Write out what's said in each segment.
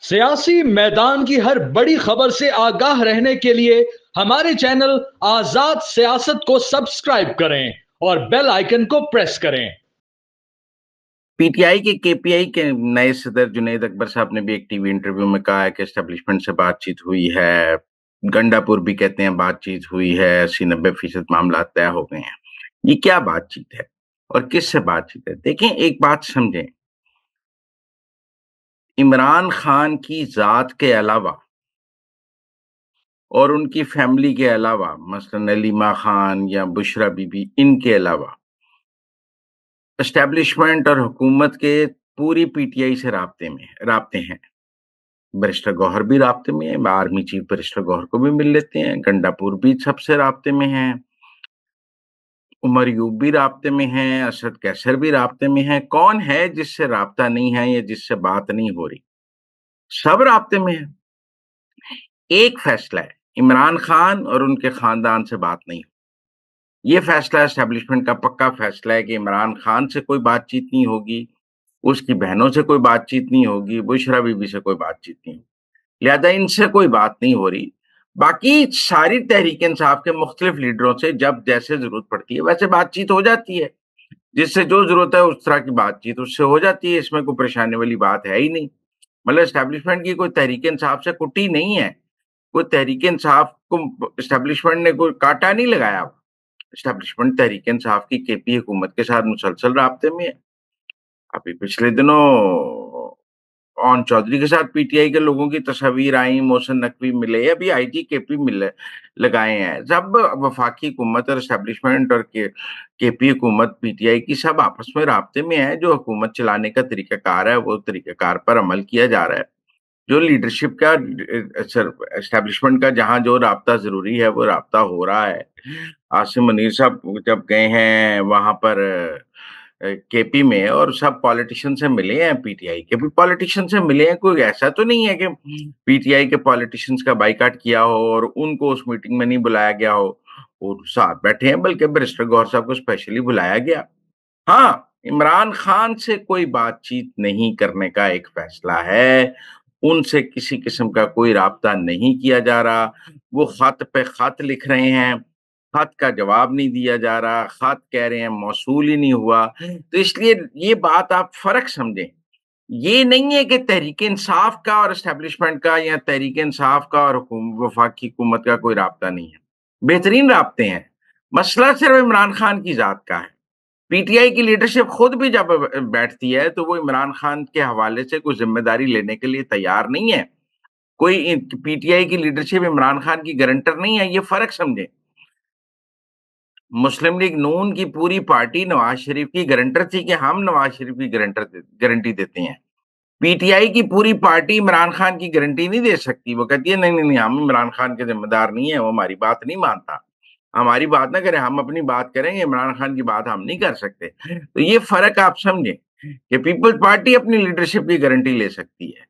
सियासी मैदान की हर बड़ी खबर से आगाह रहने के लिए हमारे चैनल आजाद सियासत को सब्सक्राइब करें और बेल आइकन को प्रेस करें। पीटीआई के केपीआई के नए सदर जुनैद अकबर साहब ने भी एक टीवी इंटरव्यू में कहा है कि एस्टेब्लिशमेंट से बातचीत हुई है। गंडापुर भी कहते हैं बातचीत हुई है, 80-90% मामला तय हो गए हैं। ये क्या बातचीत है और किससे बातचीत है? देखें, एक बात समझें, इमरान खान की जात के अलावा और उनकी फैमिली के अलावा, मसलन अलीमा खान या बुशरा बीबी, इनके अलावा एस्टेब्लिशमेंट और हुकूमत के पूरी पीटीआई से राब्ते हैं। बैरिस्टर गौहर भी राब्ते में है, आर्मी चीफ बैरिस्टर गौहर को भी मिल लेते हैं, गंडापुर भी सबसे राब्ते में हैं, उमर यूब भी राब्ते में हैं, असद कैसर भी राब्ते में हैं। कौन है जिससे राब्ता नहीं है या जिससे बात नहीं हो रही? सब राब्ते में है। एक फैसला है, इमरान खान और उनके खानदान से बात नहीं। ये फैसला एस्टेब्लिशमेंट का पक्का फैसला है कि इमरान खान से कोई बातचीत नहीं होगी, उसकी बहनों से कोई बातचीत नहीं होगी, बुशरा बीबी से कोई बातचीत नहीं होगी, लिहाजा इनसे कोई बात नहीं हो रही। बाकी सारी तहरीक इंसाफ के मुख्तलिफ लीडरों से जब जैसे जरूरत पड़ती है वैसे बातचीत हो जाती है, जिससे जो जरूरत है उस तरह की बातचीत उससे हो जाती है। इसमें कोई परेशानी वाली बात है ही नहीं। मतलब एस्टेब्लिशमेंट की कोई तहरीक इंसाफ से कुटी नहीं है, कोई तहरीक इंसाफ को एस्टेब्लिशमेंट ने कोई कांटा नहीं लगाया। एस्टेब्लिशमेंट तहरीक इंसाफ की केपी हुकूमत के साथ मुसलसल राब्ते में है। अभी पिछले दिनों ऑन चौधरी के साथ पीटीआई के लोगों की तस्वीर आई, मोहसिन नकवी मिले, अभी आईजी केपी मिले लगाए हैं। सब वफाकी हुकूमत और एस्टेब्लिशमेंट और केपी हुकूमत पीटीआई की सब आपस में राब्ते में है। जो हुकूमत चलाने का तरीकाकार है वो तरीकाकार पर अमल किया जा रहा है। जो लीडरशिप का एस्टेब्लिशमेंट का जहां जो राब्ता जरूरी है वो राब्ता हो रहा है। आसिम मुनीर साहब जब गए हैं वहां पर केपी में और सब पॉलिटिशियन से मिले हैं, पीटीआई के भी पॉलिटिशियन से मिले हैं। कोई ऐसा तो नहीं है कि पीटीआई के पॉलिटिशियंस का बाइकाट किया हो और उनको उस मीटिंग में नहीं बुलाया गया हो। वो साथ बैठे हैं, बल्कि बैरिस्टर गौहर साहब को स्पेशली बुलाया गया। हाँ, इमरान खान से कोई बातचीत नहीं करने का एक फैसला है, उनसे किसी किस्म का कोई राब्ता नहीं किया जा रहा। वो खत पे खत लिख रहे हैं, खत का जवाब नहीं दिया जा रहा, खत कह रहे हैं मौसूल ही नहीं हुआ। तो इसलिए ये बात आप फर्क समझें। ये नहीं है कि तहरीक इंसाफ का और एस्टेब्लिशमेंट का या तहरीक इंसाफ का और वफाकी हुकूमत का कोई राब्ता नहीं है, बेहतरीन राब्ते हैं। मसला सिर्फ इमरान खान की जात का है। पीटीआई की लीडरशिप खुद भी जब बैठती है तो वो इमरान खान के हवाले से कोई जिम्मेदारी लेने के लिए तैयार नहीं है। कोई पीटीआई की लीडरशिप इमरान खान की गारंटर नहीं है, ये फर्क समझे। मुस्लिम लीग नून की पूरी पार्टी नवाज शरीफ की गारंटर थी कि हम नवाज शरीफ की गारंटी देते हैं। पीटीआई की पूरी पार्टी इमरान खान की गारंटी नहीं दे सकती। वो कहती है नहीं नहीं नहीं, हम इमरान खान के जिम्मेदार नहीं है, वो हमारी बात नहीं मानता, हमारी बात ना करें, हम अपनी बात करेंगे, इमरान खान की बात हम नहीं कर सकते। तो ये फर्क आप समझें कि पीपल्स पार्टी अपनी लीडरशिप की गारंटी ले सकती है,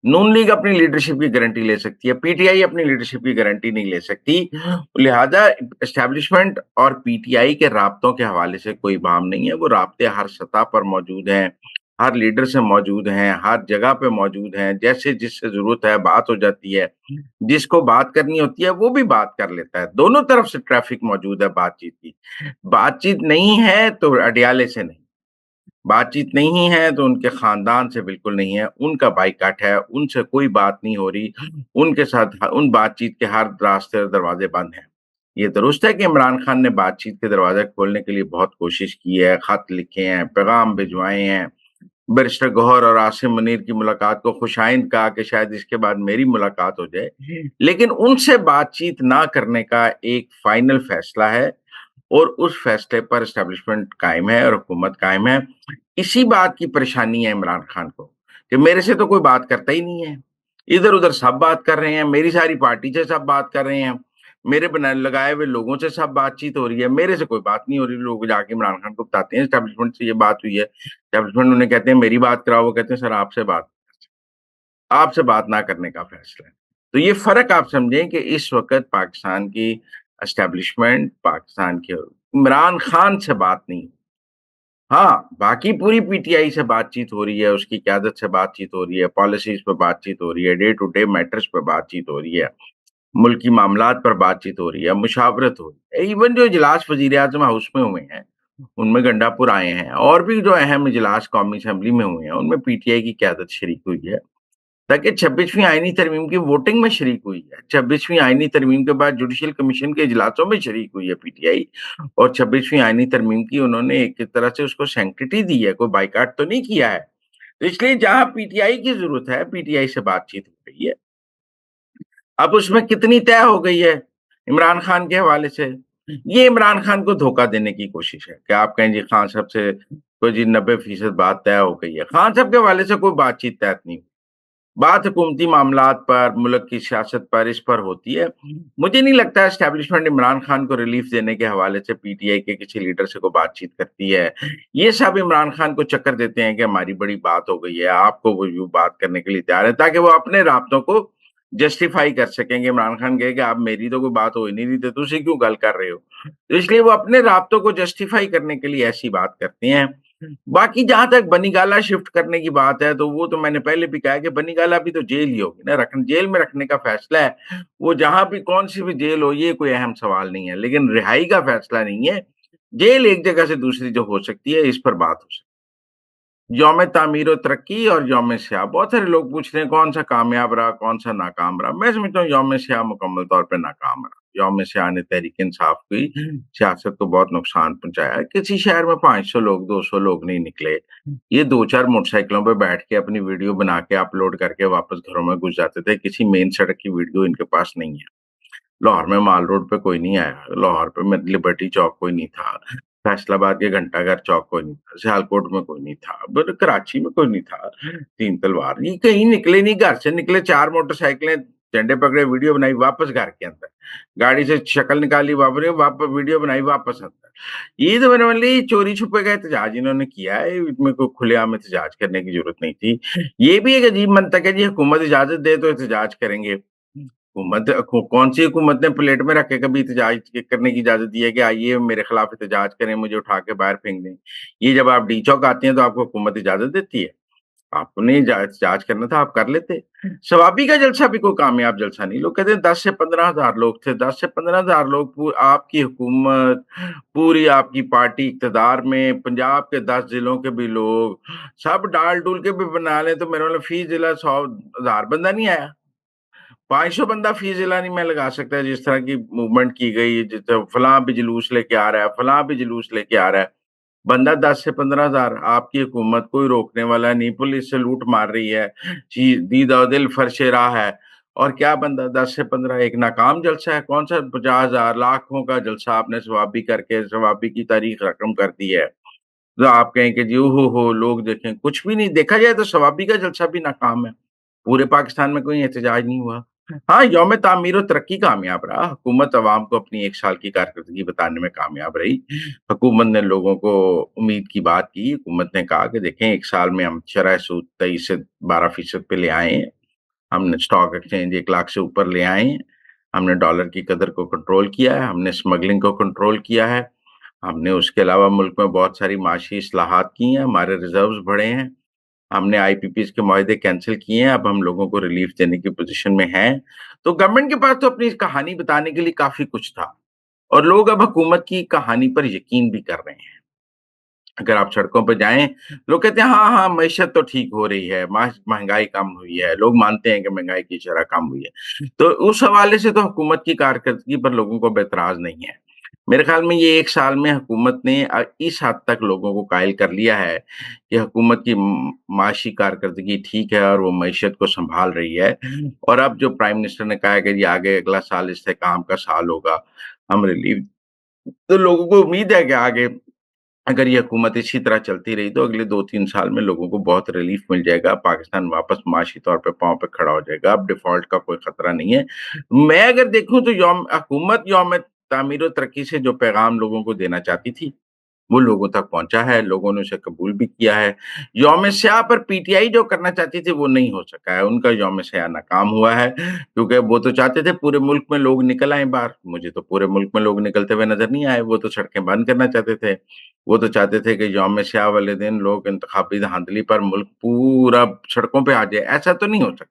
नून लीग अपनी लीडरशिप की गारंटी ले सकती है, पीटीआई अपनी लीडरशिप की गारंटी नहीं ले सकती। लिहाजा एस्टेब्लिशमेंट और पीटीआई के राब्तों के हवाले से कोई बाम नहीं है। वो राब्ते हर सतह पर मौजूद हैं, हर लीडर से मौजूद हैं, हर जगह पे मौजूद हैं। जैसे जिससे जरूरत है बात हो जाती है, जिसको बात करनी होती है वो भी बात कर लेता है। दोनों तरफ से ट्रैफिक मौजूद है बातचीत की। बातचीत नहीं है तो अडियाले से नहीं, बातचीत नहीं है तो उनके खानदान से बिल्कुल नहीं है, उनका बाइकाट है, उनसे कोई बात नहीं हो रही, उनके साथ उन बातचीत के हर रास्ते और दरवाजे बंद हैं। ये दुरुस्त है कि इमरान खान ने बातचीत के दरवाजे खोलने के लिए बहुत कोशिश की है, खत लिखे हैं, पैगाम भिजवाए हैं। बैरिस्टर गौहर और आसिम मुनीर की मुलाकात को खुशाइंद कहा कि शायद इसके बाद मेरी मुलाकात हो जाए, लेकिन उनसे बातचीत ना करने का एक फाइनल फैसला है और उस फैसले पर एस्टेब्लिशमेंट कायम है और हुकूमत कायम है। इसी बात की परेशानी है इमरान खान को कि मेरे से तो कोई बात करता ही नहीं है, इधर उधर सब बात कर रहे हैं, मेरी सारी पार्टी से सब बात कर रहे हैं, मेरे बनाए लगाए हुए लोगों से सब बातचीत हो रही है, मेरे से कोई बात नहीं हो रही। लोग जाके इमरान खान को बताते हैं एस्टेब्लिशमेंट से ये बात हुई है, एस्टेब्लिशमेंट उन्हें कहते हैं मेरी बात कराओ, वो कहते हैं सर आपसे बात ना करने का फैसला है। तो ये फर्क आप समझें कि इस वक्त पाकिस्तान की एस्टेब्लिशमेंट, पाकिस्तान के इमरान खान से बात नहीं, हाँ, बाकी पूरी पीटीआई से बातचीत हो रही है, उसकी क़यादत से बातचीत हो रही है, पॉलिसीज़ पे बातचीत हो रही है, डे टू डे मैटर्स पे बातचीत हो रही है, मुल्की मामलात पर बातचीत हो रही है, मुशावरत हो रही है। इवन जो इजलास वज़ीर-ए-आज़म हाउस में हुए हैं, उनमें गंडापुर आए हैं और भी जो अहम इजलास कौमी असेंबली में हुए हैं, उनमें पीटीआई की क़यादत शरीक हुई है। ताकि 26वीं आईनी तरमीम की वोटिंग में शरीक हुई है। 26वीं आईनी तरमीम के बाद जुडिशल कमीशन के इजलासों में शरीक हुई है पीटीआई और 26वीं आईनी तरमीम की उन्होंने एक तरह से उसको सैंक्टिटी दी है, कोई बायकॉट तो नहीं किया है। तो इसलिए जहाँ पीटीआई की ज़रूरत है, पीटीआई से बातचीत हो रही है। अब उसमें कितनी तय हो गई है इमरान खान के हवाले से, ये इमरान खान को धोखा देने की कोशिश है कि आप कहें जी खान साहब से कोई जी 90% बात तय हो गई है। खान साहब के हवाले से कोई बातचीत तय नहीं हुई। बात हुकूमती मामलात पर, मुल्क की सियासत पर, इस पर होती है। मुझे नहीं लगता एस्टेब्लिशमेंट इमरान खान को रिलीफ देने के हवाले से पीटीआई के किसी लीडर से कोई बातचीत करती है। ये सब इमरान खान को चक्कर देते हैं कि हमारी बड़ी बात हो गई है, आपको वो यूँ बात करने के लिए तैयार है ताकि वो अपने राब्तों को जस्टिफाई कर सकेंगे। इमरान खान कहे कि आप मेरी तो कोई बात हो ही नहीं रही थी, तुसी क्यों गल कर रहे हो? तो इसलिए वो अपने राब्तों को जस्टिफाई करने के लिए ऐसी बात करते हैं। बाकी जहाँ तक बनीगाला शिफ्ट करने की बात है, तो वो तो मैंने पहले भी कहा है कि बनीगाला भी तो जेल ही होगी ना, जेल में रखने का फैसला है। वो जहाँ भी कौन-सी भी जेल हो, ये कोई अहम सवाल नहीं है, लेकिन रिहाई का फैसला नहीं है। जेल एक जगह से दूसरी जो हो सकती है, इस पर बात हो सकती है। यौम तामीर व तरक्की और यौम स्याह, बहुत सारे लोग पूछ रहे हैं कौन-सा कामयाब रहा, कौन-सा नाकाम रहा। मैं समझता हूँ यौम स्याह मुकम्मल तौर पे नाकाम रहा। यौम स्याह ने तहरीक-ए-इंसाफ की सियासत को बहुत नुकसान पहुँचाया। किसी शहर में 500 लोग, 200 लोग नहीं निकले। ये 2-4 मोटरसाइकिलों पे बैठ के अपनी वीडियो बना के अपलोड करके वापस घरों में घुस जाते थे। किसी मेन सड़क की वीडियो इनके पास नहीं है। लाहौर में माल रोड पे कोई नहीं आया, लाहौर पे में लिबर्टी चौक कोई नहीं था, फैसलाबाद के घंटाघर चौक कोई नहीं था, सियालकोट में कोई नहीं था, कराची में कोई नहीं था, तीन तलवार ये कहीं निकले नहीं, घर से निकले 4 मोटरसाइकिलें झंडे पकड़े वीडियो बनाई वापस घर के अंदर, गाड़ी से शक्ल निकाली वापस वीडियो बनाई वापस अंदर। ये तो मैंने मतलब ये चोरी छुपे का एहतजाज इन्होंने किया है, इसमें कोई खुलेआम एहतजाज करने की जरूरत नहीं थी। ये भी एक अजीब मंतक है जी, हुकूमत इजाजत दे तो एहतजाज करेंगे। हुकूमत कौन-सी हुकूमत ने प्लेट में रख के कभी एहतजाज करने की इजाज़त दी है कि आइए मेरे खिलाफ एहतजाज करें, मुझे उठा के बाहर फेंक दें। ये जब आप डी चौक आते हैं तो आपको हुकूमत इजाज़त देती है। आपने एहतजाज करना था, आप कर लेते। शवाबी का जलसा भी कोई कामयाब जलसा नहीं। लोग कहते हैं 10 से 15,000 लोग थे, 10 से 15,000 लोग आपकी हुकूमत, पूरी आपकी पार्टी इक़्तिदार में, पंजाब के 10 ज़िलों के भी लोग, सब डाल-डूल के भी बना लें तो मेरा मतलब फी ज़िला 100,000 बंदा नहीं आया। 500 बंदा फी ज़िला नहीं मैं लगा सकता जिस तरह की मूवमेंट की गई, जिस तरह फलाँ भी जुलूस लेके आ रहा है, फलाँ भी जुलूस लेके आ रहा है। बंदा 10 से 15,000 आपकी हुकूमत कोई रोकने वाला नहीं, पुलिस से लूट मार रही है, दीदा-दिल फर्शे राह है और क्या बंदा 10 से 15 एक नाकाम जलसा है, कौन-सा 50,000 लाखों का जलसा आपने सवाबी करके सवाबी की तारीख रकम कर दी है। तो आप कहें कि जी हो लोग देखें, कुछ भी नहीं देखा जाए तो सवाबी का जलसा भी नाकाम है। पूरे पाकिस्तान में कोई एहतजाज नहीं हुआ। हाँ, यौम तामीर और तरक्की कामयाब रहा। हुकूमत अवाम को अपनी 1 साल की कारकर्दगी बताने में कामयाब रही। हुकूमत ने लोगों को उम्मीद की बात की। हुकूमत ने कहा कि देखें 1 साल में हम शरह सूद 23 से 12% पे ले आए हैं। हमने स्टॉक एक्सचेंज 1 लाख से ऊपर ले आए हैं। हमने डॉलर की कदर को कंट्रोल किया है। हमने स्मगलिंग को कंट्रोल किया है। हमने उसके अलावा मुल्क में बहुत सारी माशी इस्लाहात की हैं। हमारे रिज़र्व्स बढ़े हैं। हमने आईपीपीज़ के मुआहदे कैंसल किए हैं, अब हम लोगों को रिलीफ देने की पोज़ीशन में हैं। तो गवर्नमेंट के पास तो अपनी इस कहानी बताने के लिए काफ़ी कुछ था और लोग अब हुकूमत की कहानी पर यकीन भी कर रहे हैं। अगर आप सड़कों पे जाएँ, लोग कहते हैं हाँ, मईशत तो ठीक हो रही है, महँगाई कम हुई है, लोग मानते हैं कि महँगाई की शरह कम हुई है। तो उस हवाले से तो हुकूमत की कारकर्दगी पर लोगों को अब एतराज़ नहीं है। मेरे ख़्याल में ये 1 साल में हुकूमत ने इस हद तक लोगों को कायल कर लिया है कि हुकूमत की माशी कारकर्दगी ठीक है और वो मईशत को सँभाल रही है। और अब जो प्राइम मिनिस्टर ने कहा है कि जी आगे अगला साल इस्तेहकाम का साल होगा, हम रिलीफ तो लोगों को उम्मीद है कि आगे अगर ये हुकूमत इसी तरह चलती रही तो अगले 2-3 साल में लोगों को बहुत रिलीफ मिल जाएगा, पाकिस्तान वापस माशी तौर पे पाँव पे खड़ा हो जाएगा, अब डिफ़ॉल्ट का कोई खतरा नहीं है। मैं अगर देखूँ तो हुकूमत यौम तामीर और तरक्की से जो पैगाम लोगों को देना चाहती थी, वो लोगों तक पहुँचा है, लोगों ने उसे कबूल भी किया है। यौम स्याह पर पीटीआई जो करना चाहती थी वो नहीं हो सका है, उनका यौम स्याह नाकाम हुआ है, क्योंकि वो तो चाहते थे पूरे मुल्क में लोग निकल आएँ बाहर, मुझे तो पूरे मुल्क में लोग निकलते हुए नज़र नहीं आए, वो तो सड़कें बंद करना चाहते थे। वो तो चाहते थे कि यौम स्याह वाले दिन लोग इंतखाबी धांधली पर मुल्क पूरा सड़कों पे आ जाए, ऐसा तो नहीं हो सकता।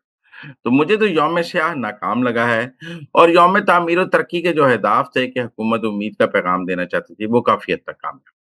तो मुझे तो यौम स्याह नाकाम लगा है और यौम तामीर और तरक्की के जो अहदाफ थे कि हुकूमत उम्मीद का पैगाम देना चाहती थी, वो काफ़ी हद तक कामयाब